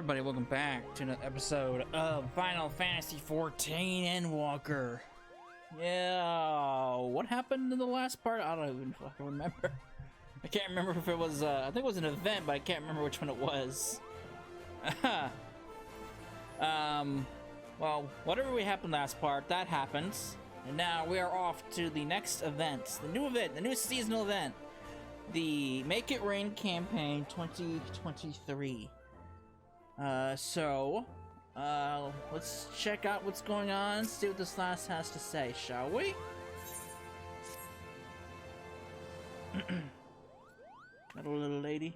everybody, welcome back to another episode of Final Fantasy XIV Endwalker. Yeah, what happened in the last part? I don't even fucking remember. I can't remember if it was, I think it was an event, but I can't remember which one it was. Well, whatever we happened last part, that happens. And now we are off to the next event, the new seasonal event. The Make It Rain Campaign 2023. Let's check out what's going on, see what this last has to say, shall we? That little lady.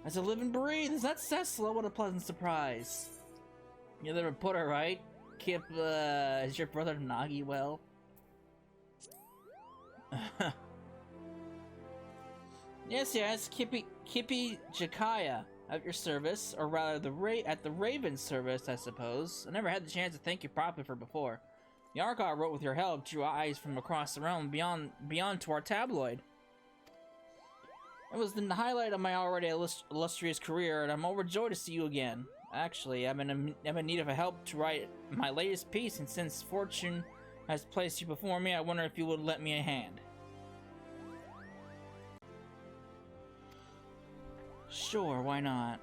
As I live and breathe, is that Cecila? What a pleasant surprise. You're the reporter, right? Kip, is your brother Nagi well? Yes, Kippy Jakaya at your service, or rather at the Raven service, I suppose. I never had the chance to thank you properly for before. The archive wrote with your help, drew eyes from across the realm beyond to our tabloid. It was the highlight of my already illustrious career, and I'm overjoyed to see you again. Actually, I'm in need of help to write my latest piece, and since fortune has placed you before me, I wonder if you would let me a hand. Sure, why not?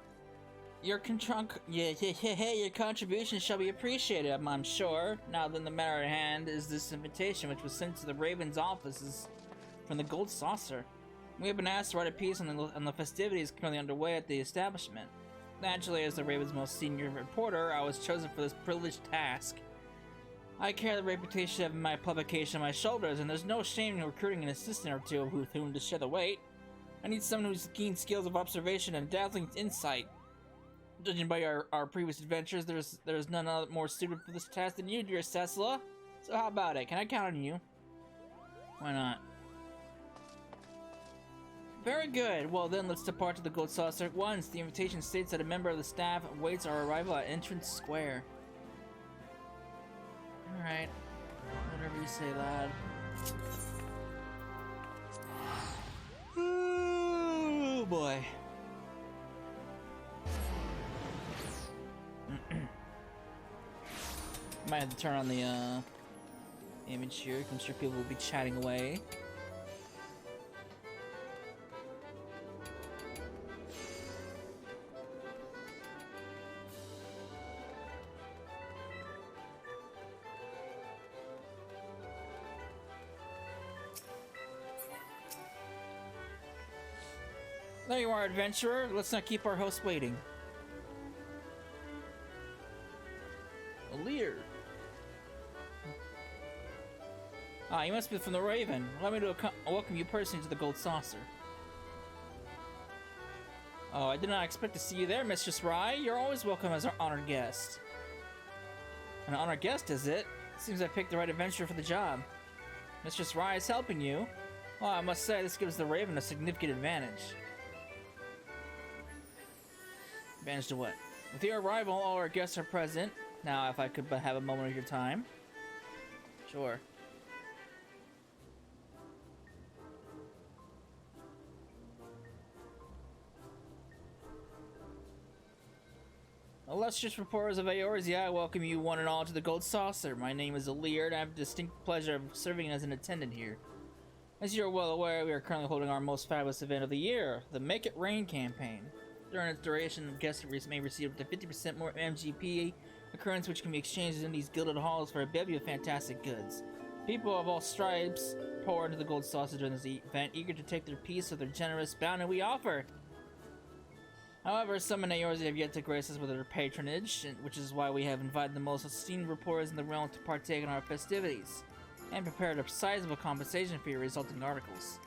Your contribution shall be appreciated, I'm sure. Now then, the matter at hand is this invitation, which was sent to the Raven's offices from the Gold Saucer. We have been asked to write a piece on the festivities currently underway at the establishment. Naturally, as the Raven's most senior reporter, I was chosen for this privileged task. I carry the reputation of my publication on my shoulders, and there's no shame in recruiting an assistant or two with whom to share the weight. I need someone who's keen skills of observation and dazzling insight. Judging by our previous adventures, there's none more suited for this task than you, dear Cecila. So how about it? Can I count on you? Why not? Very good. Well then, let's depart to the Gold Saucer at once. The invitation states that a member of the staff awaits our arrival at Entrance Square. Alright. Whatever you say, lad. Oh boy. Might have to turn on the image here. I'm sure people will be chatting away. There you are, adventurer. Let's not keep our host waiting. A leer. Ah, you must be from the Raven. Allow me to welcome you personally to the Gold Saucer. Oh, I did not expect to see you there, Mistress Rai. You're always welcome as our honored guest. An honored guest, is it? Seems I picked the right adventurer for the job. Mistress Rai is helping you. Well, I must say, this gives the Raven a significant advantage. Advantage to what? With your arrival, all our guests are present. Now, if I could but have a moment of your time. Sure. Illustrious reporters of Eorzea, I welcome you one and all to the Gold Saucer. My name is Alir, and I have the distinct pleasure of serving as an attendant here. As you are well aware, we are currently holding our most fabulous event of the year, the Make It Rain campaign. During its duration, guests may receive up to 50% more MGP, occurrence which can be exchanged in these gilded halls for a bevy of fantastic goods. People of all stripes pour into the Gold Saucer during this event, eager to take their piece of their generous bounty we offer. However, some in Eorzea have yet to grace us with their patronage, which is why we have invited the most esteemed reporters in the realm to partake in our festivities, and prepared a sizable compensation for your resulting articles.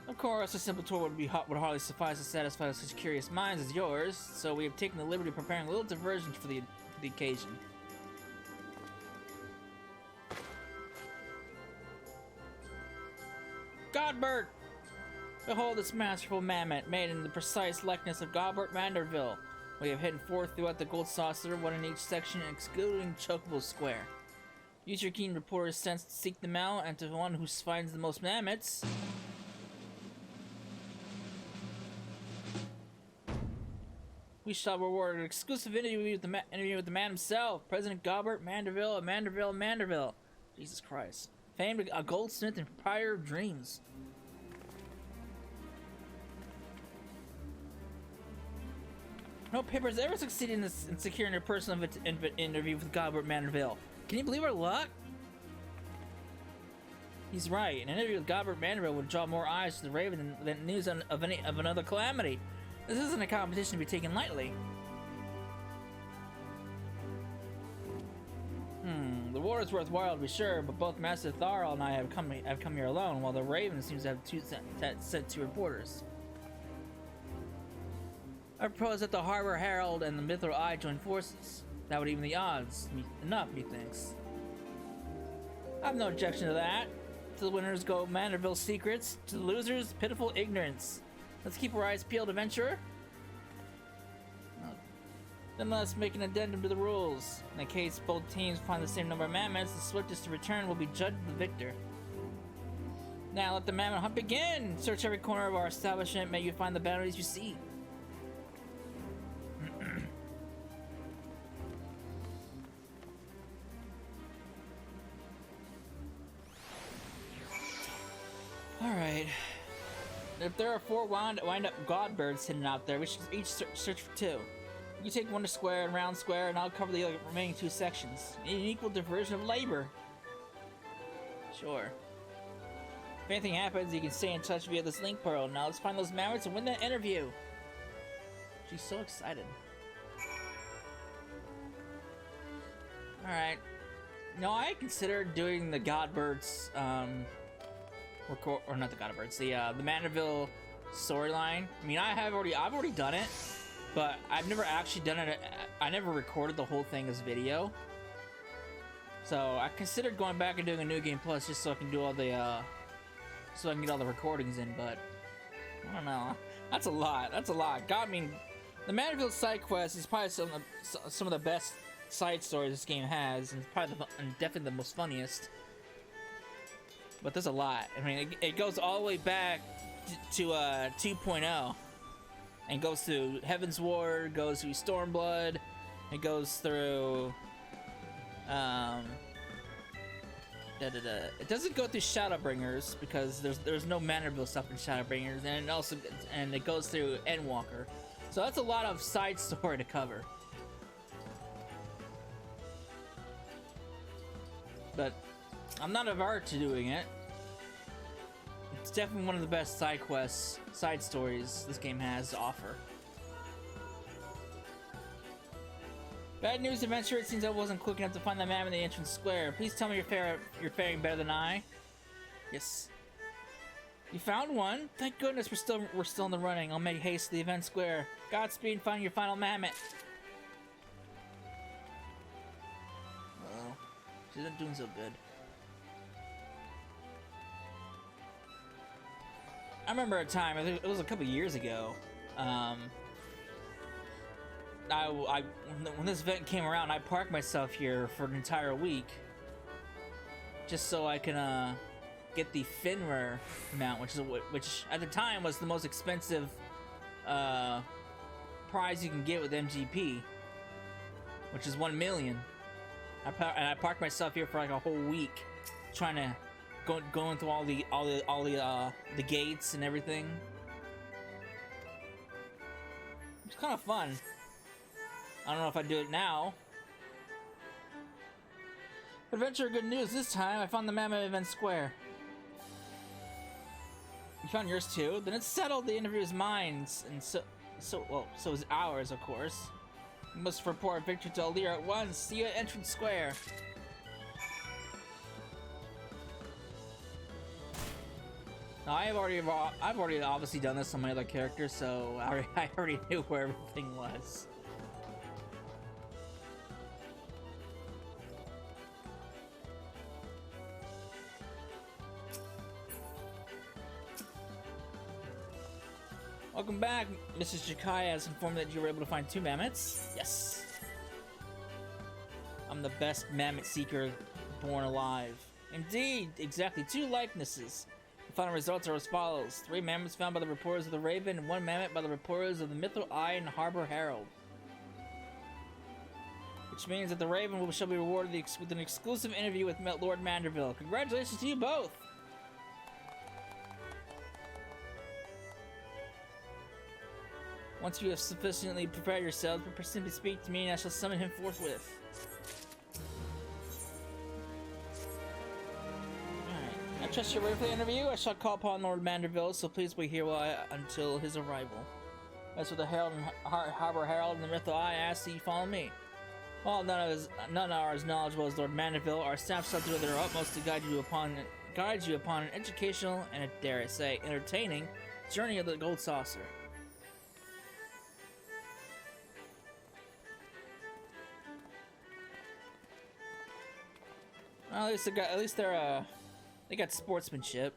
Of course, a simple tour would hardly suffice to satisfy such curious minds as yours, so we have taken the liberty of preparing a little diversion for the occasion. Godbert! Behold this masterful mammoth, made in the precise likeness of Godbert Vanderville. We have hidden forth throughout the Gold Saucer, one in each section, excluding Chocobo Square. Use your keen reporter's sense to seek them out, and to one who finds the most mammoths, We shall reward an exclusive interview with the man himself, President Gobert Manderville of Manderville. Jesus Christ. Famed a goldsmith and proprietor of dreams. No paper has ever succeeded in securing a personal interview with Gobert Manderville. Can you believe our luck? He's right. An interview with Gobert Manderville would draw more eyes to the Raven than news of another calamity. This isn't a competition to be taken lightly. The war is worthwhile to be sure, but both Master Tharl and I have come here alone, while the Raven seems to have sent two reporters. I propose that the Harbor Herald and the Mithril Eye join forces. That would even the odds enough, methinks. I have no objection to that. To the winners go Manderville's secrets. To the losers, pitiful ignorance. Let's keep our eyes peeled, adventurer. Then let's make an addendum to the rules. In case both teams find the same number of mammoths, the swiftest to return will be judged the victor. Now let the mammoth hunt begin! Search every corner of our establishment. May you find the bounties you seek. Alright. If there are 4 wind-up godbirds hidden out there, we should each search for 2. You take one to square and round square, and I'll cover the remaining 2 sections. Need an equal diversion of labor. Sure. If anything happens, you can stay in touch via this link pearl. Now let's find those mammoths and win that interview. She's so excited. Alright. No, I considered doing the godbirds, or not the godbirds, the Manderville storyline. I mean, I've already done it. But I've never actually done it. I never recorded the whole thing as video. So I considered going back and doing a New Game Plus just so I can do all the, so I can get all the recordings in. But I don't know. That's a lot. That's a lot. God, I mean, the Manderville side quest is probably some of the best side stories this game has, and probably and definitely the most funniest. But there's a lot. I mean, it goes all the way back to 2.0. And goes through Heaven's Ward, goes through Stormblood, it goes through, It doesn't go through Shadowbringers because there's no Manderville stuff in Shadowbringers, and it goes through Endwalker. So that's a lot of side story to cover. But I'm not averse to doing it. It's definitely one of the best side quests, side stories this game has to offer. Bad news, adventurer. It seems I wasn't quick enough to find that map in the entrance square. Please tell me you're faring better than I. Yes. You found one? Thank goodness we're still in the running. I'll make haste to the event square. Godspeed and find your final mammoth. Uh-oh. She's not doing so good. I remember a time, I think it was a couple years ago, when this event came around, I parked myself here for an entire week just so I can get the Finrare mount, which at the time was the most expensive prize you can get with MGP, which is 1 million. And I parked myself here for like a whole week trying to going through all the gates and everything. It's kind of fun. I don't know if I'd do it now. Adventure, good news. This time I found the Mammoth Event Square. You found yours too? Then it's settled. The interview is mine, and so is ours, of course. You must report victory to Alir at once. See you at Entrance Square. Now, I've already obviously done this on my other characters, so I already knew where everything was. Welcome back. Mrs. Jakai has informed that you were able to find 2 mammoths. Yes. I'm the best mammoth seeker born alive. Indeed, exactly 2 likenesses. The final results are as follows. 3 mammoths found by the reporters of the Raven, and 1 mammoth by the reporters of the Mithril Eye and Harbor Herald. which means that the Raven shall be rewarded with an exclusive interview with Lord Manderville. Congratulations to you both! Once you have sufficiently prepared yourselves, simply speak to me and I shall summon him forthwith. Alright. I trust you're ready for the interview. I shall call upon Lord Manderville, so please wait here until his arrival. As for the Herald and Harbor Herald and the Mythal, I ask that you follow me. While none are as knowledgeable as Lord Manderville, our staff shall do their utmost to guide you upon an educational and, dare I say, entertaining journey of the Gold Saucer. Well, at least they got sportsmanship.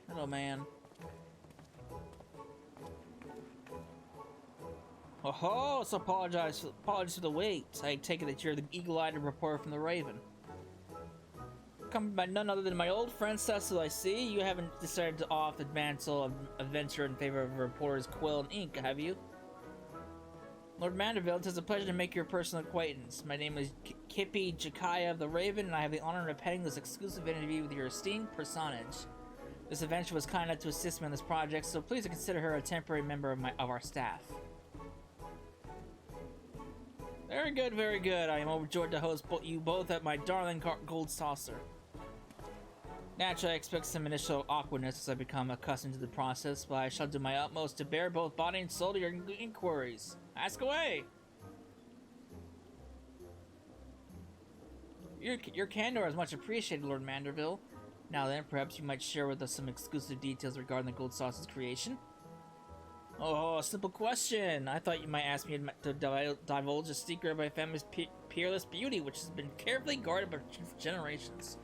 Hello, man. Oh, so apologies for the wait. I take it that you're the eagle-eyed reporter from the Raven. Come by none other than my old friend Cecil, I see. You haven't decided to off the mantle of adventure in favor of a reporter's quill and ink, have you? Lord Manderville, it is a pleasure to make your personal acquaintance. My name is Kippy Jakaya of the Raven, and I have the honor of penning this exclusive interview with your esteemed personage. This adventure was kind enough to assist me on this project, so please consider her a temporary member of our staff. Very good, very good. I am overjoyed to host you both at my darling Gold Saucer. Naturally, I expect some initial awkwardness as I become accustomed to the process, but I shall do my utmost to bear both body and soul to your inquiries. Ask away! Your candor is much appreciated, Lord Manderville. Now then, perhaps you might share with us some exclusive details regarding the Gold Saucer's creation? Oh, a simple question. I thought you might ask me to divulge a secret of my family's peerless beauty, which has been carefully guarded for generations.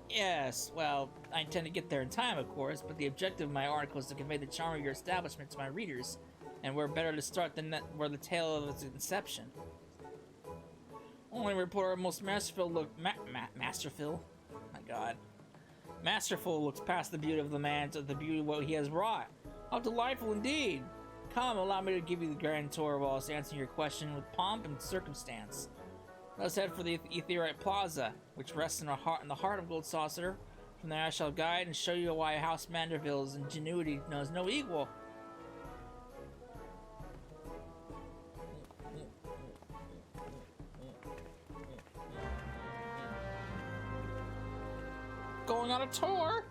Yes, well, I intend to get there in time, of course, but the objective of my article is to convey the charm of your establishment to my readers, and where better to start than where the tale of its inception. Only reporter most masterful masterful? Oh my god. Masterful looks past the beauty of the man to the beauty of what he has wrought. How delightful indeed! Come, allow me to give you the grand tour whilst answering your question with pomp and circumstance. Let's head for the Etherite Plaza, which rests in the heart of Gold Saucer. From there I shall guide and show you why House Manderville's ingenuity knows no equal. Going on a tour?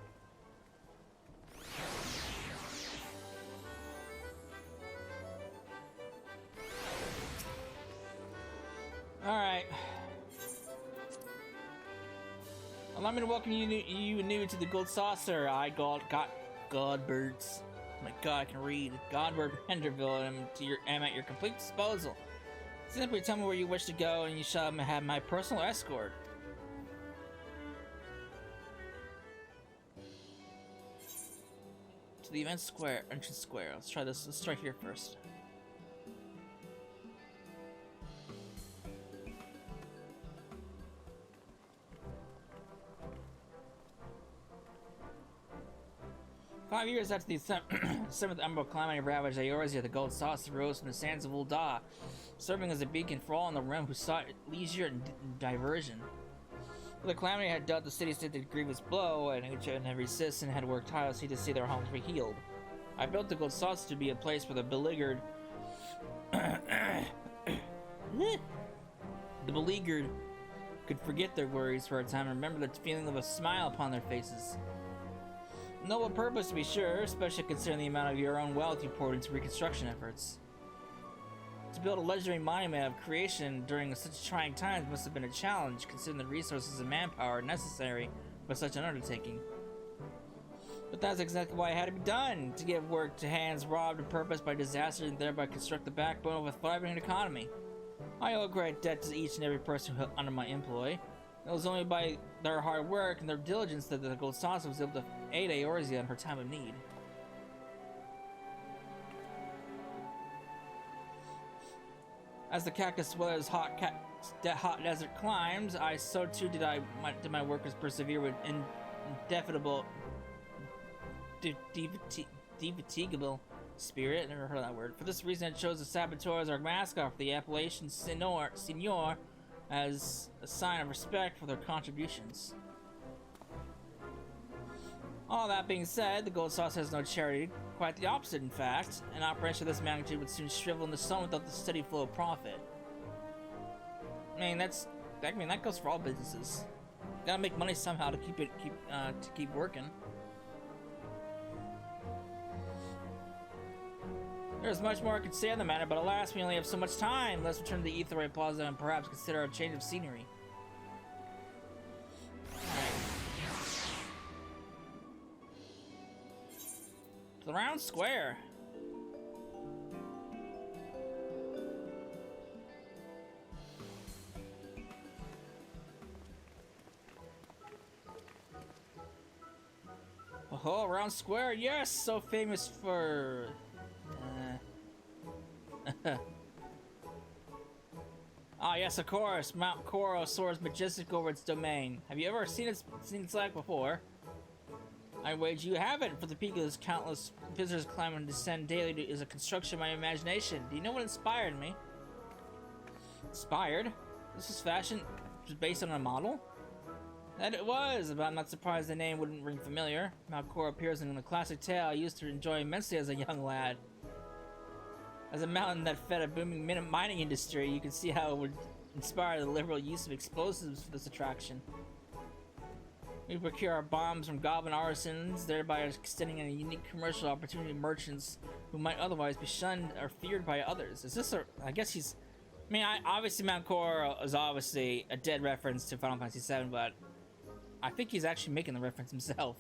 Alright. Allow me to welcome you new to the Gold Saucer. I got Godbirds. Oh my god, I can read. Godbird Manderville, and am at your complete disposal. Simply tell me where you wish to go and you shall have my personal escort. To the entrance square. Let's try this. Let's start here first. "5 years after the 7th Emerald calamity ravaged Eorzea, the Gold Saucer rose from the sands of Ul'dah, serving as a beacon for all in the realm who sought leisure and diversion. The calamity had dealt the city-state a grievous blow, and each and every citizen had worked tirelessly to see their homes rehealed. I built the Gold Saucer to be a place where the beleaguered could forget their worries for a time and remember the feeling of a smile upon their faces. Noble purpose, to be sure, especially considering the amount of your own wealth you poured into reconstruction efforts. To build a legendary monument of creation during such trying times must have been a challenge, considering the resources and manpower necessary for such an undertaking. But that's exactly why it had to be done, to give work to hands robbed of purpose by disaster and thereby construct the backbone of a thriving economy. I owe a great debt to each and every person under my employ. It was only by their hard work and their diligence that the Gold Saucer was able to aid Eorzea in her time of need. As the cactus weathers hot desert climbs, so too did my workers persevere with indefatigable spirit. Never heard that word. For this reason, I chose the saboteur as our mascot for the appellation Senor as a sign of respect for their contributions. All that being said, the Gold Sauce has no charity. Quite the opposite, in fact. An operation of this magnitude would soon shrivel in the sun without the steady flow of profit. I mean, that goes for all businesses. Gotta make money somehow to keep working. There's much more I could say on the matter, but alas, we only have so much time. Let's return to the Etherite Plaza and perhaps consider a change of scenery. The round square. Oh, round square, yes, so famous for. Ah, yes, of course. Mount Koro soars majestic over its domain. Have you ever seen its like before? I wager you haven't. For the peak of this, countless visitors climb and descend daily is a construction of my imagination. Do you know what inspired me? Inspired? This was fashion was based on a model? That it was, but I'm not surprised the name wouldn't ring familiar. Mount Koro appears in a classic tale I used to enjoy immensely as a young lad. As a mountain that fed a booming mining industry, you can see how it would inspire the liberal use of explosives for this attraction. We procure our bombs from goblin artisans, thereby extending a unique commercial opportunity to merchants who might otherwise be shunned or feared by others. Is this I guess he's... I mean, obviously Mount Koro is obviously a dead reference to Final Fantasy VII, but I think he's actually making the reference himself.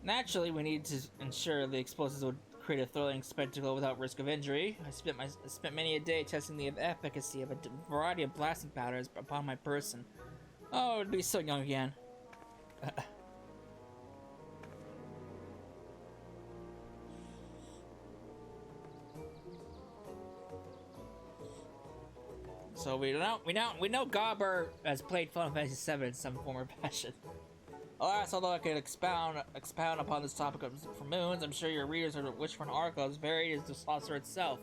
Naturally, we need to ensure the explosives would create a thrilling spectacle without risk of injury. I spent many a day testing the efficacy of a variety of blasting powders upon my person. Oh, it would be so young again. So we know Gobber has played Final Fantasy VII in some form or fashion. Alas, although I could expound upon this topic for moons, I'm sure your readers would wish for an article as varied as the saucer itself.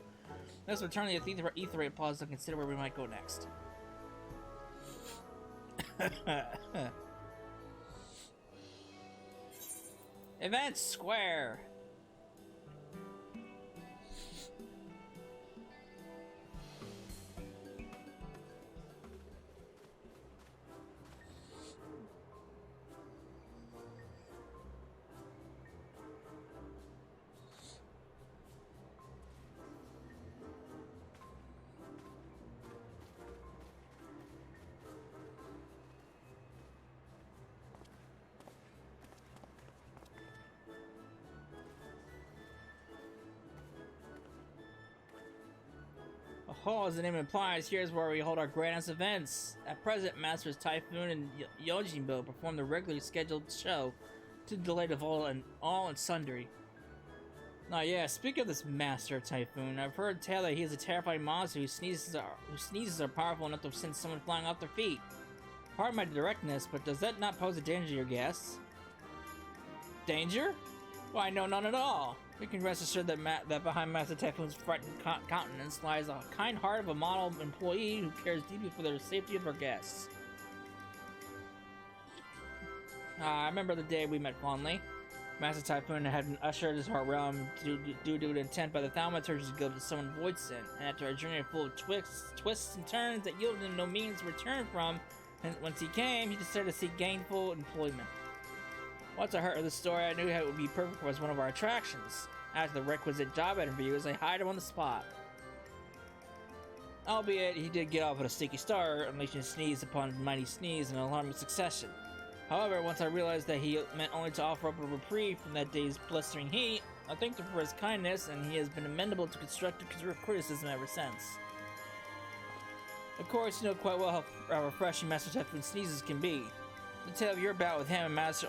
Let's return to the Etherite Plaza and consider where we might go next. Event Square. Oh, as the name implies, here's where we hold our grandest events. At present, Masters Typhoon and Yojimbo perform the regularly scheduled show to the delight of all and sundry. Now, yeah, speaking of this Master Typhoon, I've heard tell that he is a terrifying monster whose sneezes are powerful enough to send someone flying off their feet. Pardon my directness, but does that not pose a danger to your guests? Danger? Why, no, none at all. We can rest assured that behind Master Typhoon's frightened countenance lies a kind heart of a model employee who cares deeply for the safety of our guests. I remember the day we met fondly. Master Typhoon had been ushered into our realm due to an intent by the Thaumaturge's Guild to summon Voidson, and after a journey full of twists and turns that yielded him no means to return from, and once he came, he decided to seek gainful employment. Once I heard of the story, I knew how it would be perfect for as one of our attractions. After the requisite job interviews, I hired him on the spot. Albeit, he did get off with a sticky start, unleashing sneeze upon mighty sneeze in alarming succession. However, once I realized that he meant only to offer up a reprieve from that day's blistering heat, I thanked him for his kindness, and he has been amenable to constructive criticism ever since. Of course, you know quite well how refreshing Master Typhoon's sneezes can be. The tale of your bout with him and Master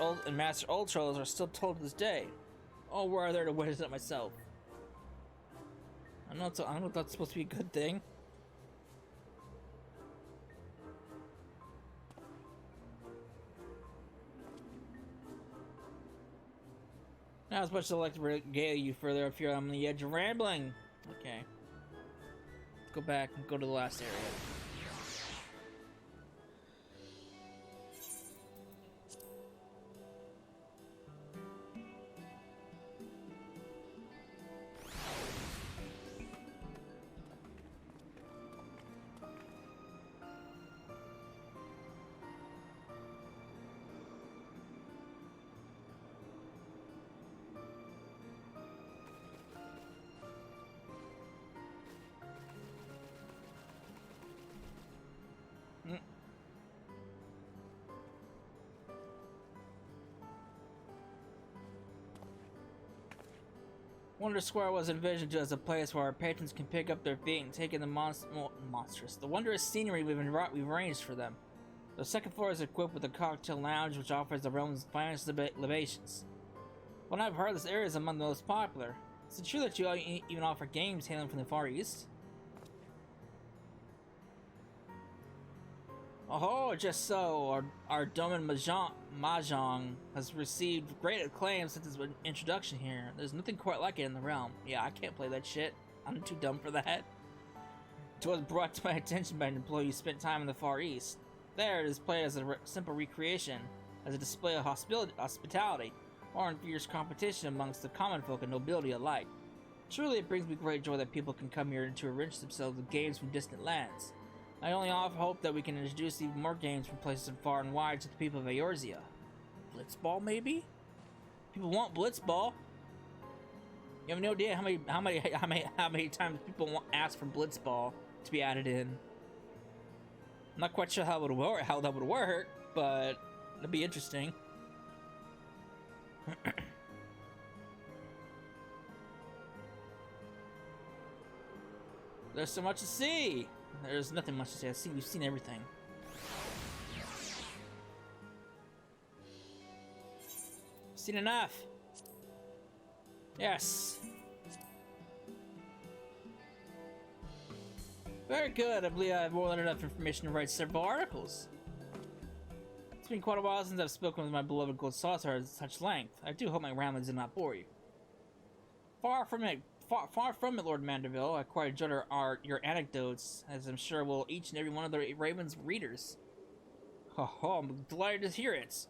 Old Trolls are still told to this day. Oh, were I there to witness it myself? I don't know if that's supposed to be a good thing. Not as much as I'd like to regale you further if you're on the edge of rambling. Okay. Let's go back and go to the last area. Wonder Square was envisioned as a place where our patrons can pick up their feet and take in the the wondrous scenery we've arranged for them. The second floor is equipped with a cocktail lounge which offers the realm's finest libations. Well, I've heard this area is among the most popular. Is it true that you even offer games hailing from the Far East? Oh, just so. Our Domain Mahjong has received great acclaim since its introduction here. There's nothing quite like it in the realm. Yeah, I can't play that shit. I'm too dumb for that. It was brought to my attention by an employee who spent time in the Far East. There, it is played as a simple recreation, as a display of hospitality, or in fierce competition amongst the common folk and nobility alike. Truly, it brings me great joy that people can come here to enrich themselves with games from distant lands. I only hope that we can introduce even more games from places far and wide to the people of Eorzea. Blitzball, maybe? People want Blitzball. You have no idea how many times people ask for Blitzball to be added in. I'm not quite sure how that would work, but it'd be interesting. There's so much to see. There's nothing much to say. We've seen everything. Seen enough. Yes. Very good. I believe I have more than enough information to write several articles. It's been quite a while since I've spoken with my beloved Gold Saucer at such length. I do hope my ramblings did not bore you. Far from it, Lord Mandeville. I quite enjoyed your anecdotes, as I'm sure will each and every one of the Raven's readers. Oh, I'm delighted to hear it.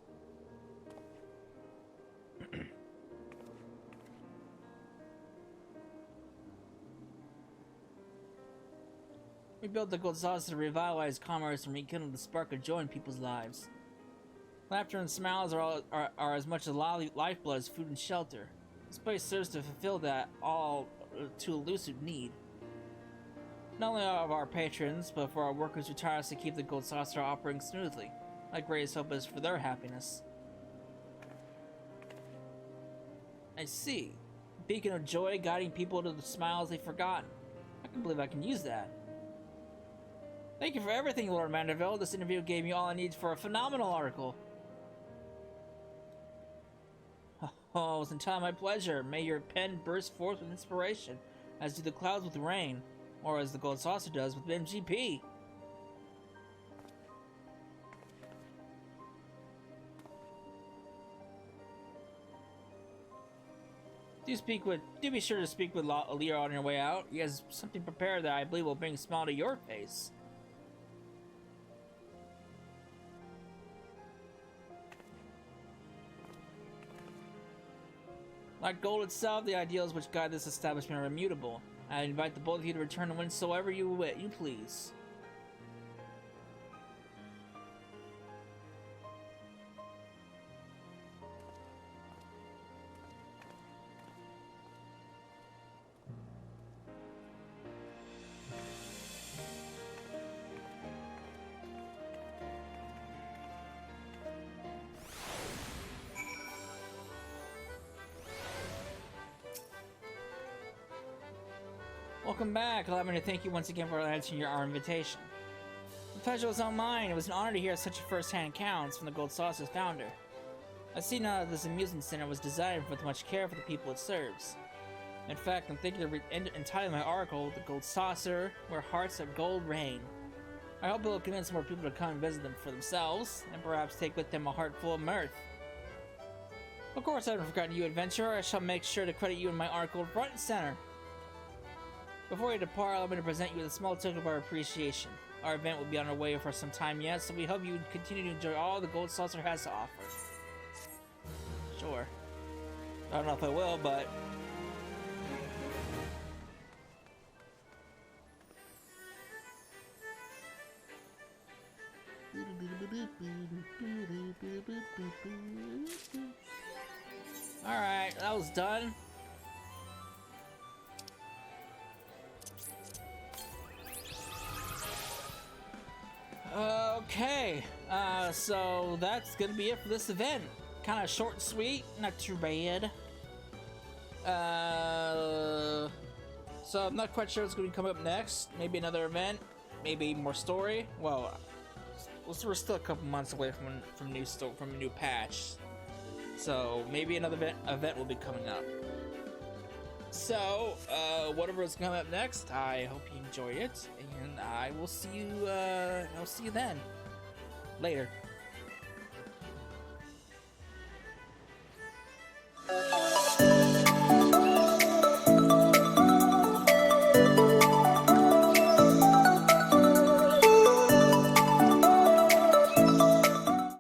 We built the Gold Saucer to revitalize commerce and rekindle the spark of joy in people's lives. Laughter and smiles are as much a lifeblood as food and shelter. This place serves to fulfill that all too elusive need. Not only of our patrons, but for our workers who tirelessly keep the Gold Saucer operating smoothly. My greatest hope is for their happiness. I see. Beacon of joy guiding people to the smiles they've forgotten. I can believe I can use that. Thank you for everything, Lord Mandeville. This interview gave me all I need for a phenomenal article. Oh, it was entirely my pleasure. May your pen burst forth with inspiration, as do the clouds with rain, or as the Gold Saucer does with MGP. Do be sure to speak with Lear on your way out. He has something prepared that I believe will bring a smile to your face. Like gold itself, the ideals which guide this establishment are immutable. I invite the both of you to return to whensoever you please. Welcome back. Allow me to thank you once again for answering our invitation. The pleasure was all mine. It was an honor to hear such first-hand accounts from the Gold Saucer's founder. I see now that this amusement center was designed with much care for the people it serves. In fact, I'm thinking of entitling my article "The Gold Saucer, Where Hearts of Gold Reign." I hope it will convince more people to come and visit them for themselves, and perhaps take with them a heart full of mirth. Of course, I haven't forgotten you, adventurer. I shall make sure to credit you in my article front and center. Before you depart, allow me to present you with a small token of our appreciation. Our event will be on our way for some time yet, so we hope you continue to enjoy all the Gold Saucer has to offer. Sure. I don't know if I will, but... Alright, that was done. Okay, so that's gonna be it for this event. Kind of short and sweet, not too bad. So I'm not quite sure what's going to come up next. Maybe another event, maybe more story. Well, we're still a couple months away from a new patch, so maybe another event will be coming up. So whatever is coming up next, I hope you enjoy it, and I will see you. I'll see you then. Later.